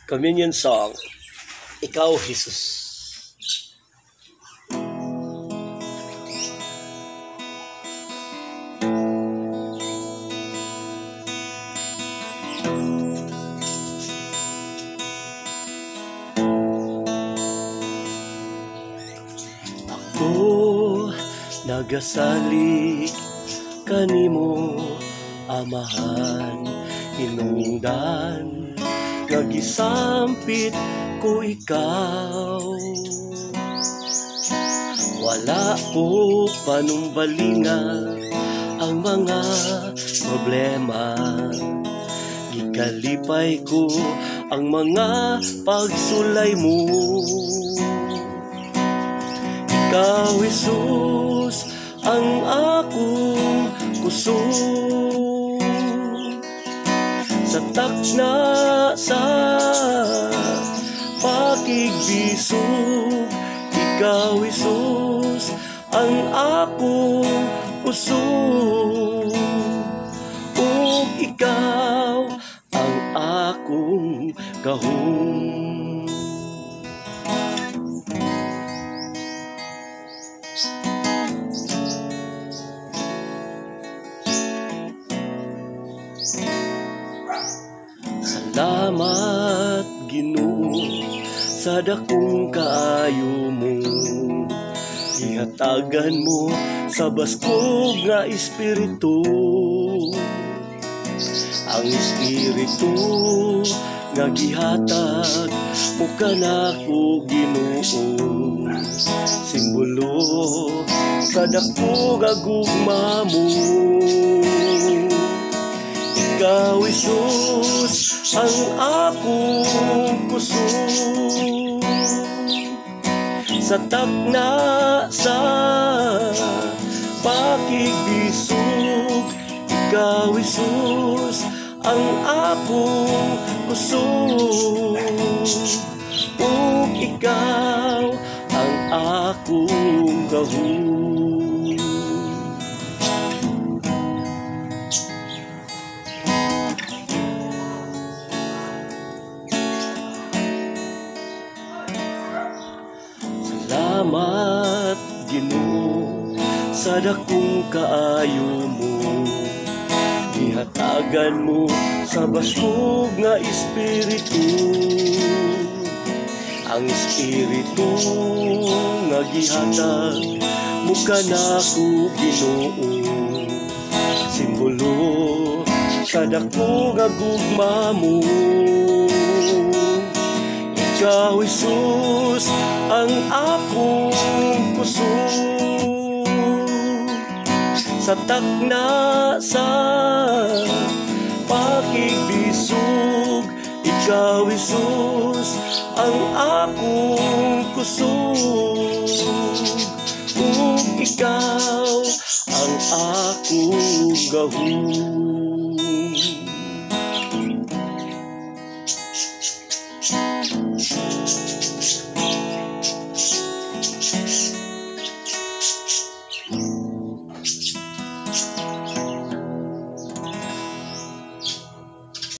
Communion song, Ikaw, Jesus. Ako nagasalik kanimo, Amahan, hinungdan, nagisampit ko ikaw. Wala ko panumbalinga ang mga problema, gikalipay ko ang mga pagsulay mo. Ikaw, Jesus, ang akong kusog, sa takna sa pakigbisog. Ikaw, Jesus, ang akong usog, ug ikaw ang akong gahom. Salamat, Ginoo, sa dakong kaayo mo. Ihatagan mo sa baskog nga espiritu, ang espiritu nga gihatag mo kanako, Ginoo. Simbolo sa dako nga gugma mo. Ikaw, Jesus, ang akong kusog, sa takna sa pakigbisog. Ikaw, Jesus, ang akong kusog, ug ikaw ang akong gahom. Salamat, Ginoo, sa dakong kaayo mo. Ihatagan mo sa baskog nga espiritu, ang espiritu nga gihatag mo kanako, Ginoo. Simbolo sa dako nga gugma mo. Ikaw, Jesus, ang akong kusog, sa takna sa pakigbisog. Ikaw, Jesus, ang akong kusog, ug ikaw ang akong gahom.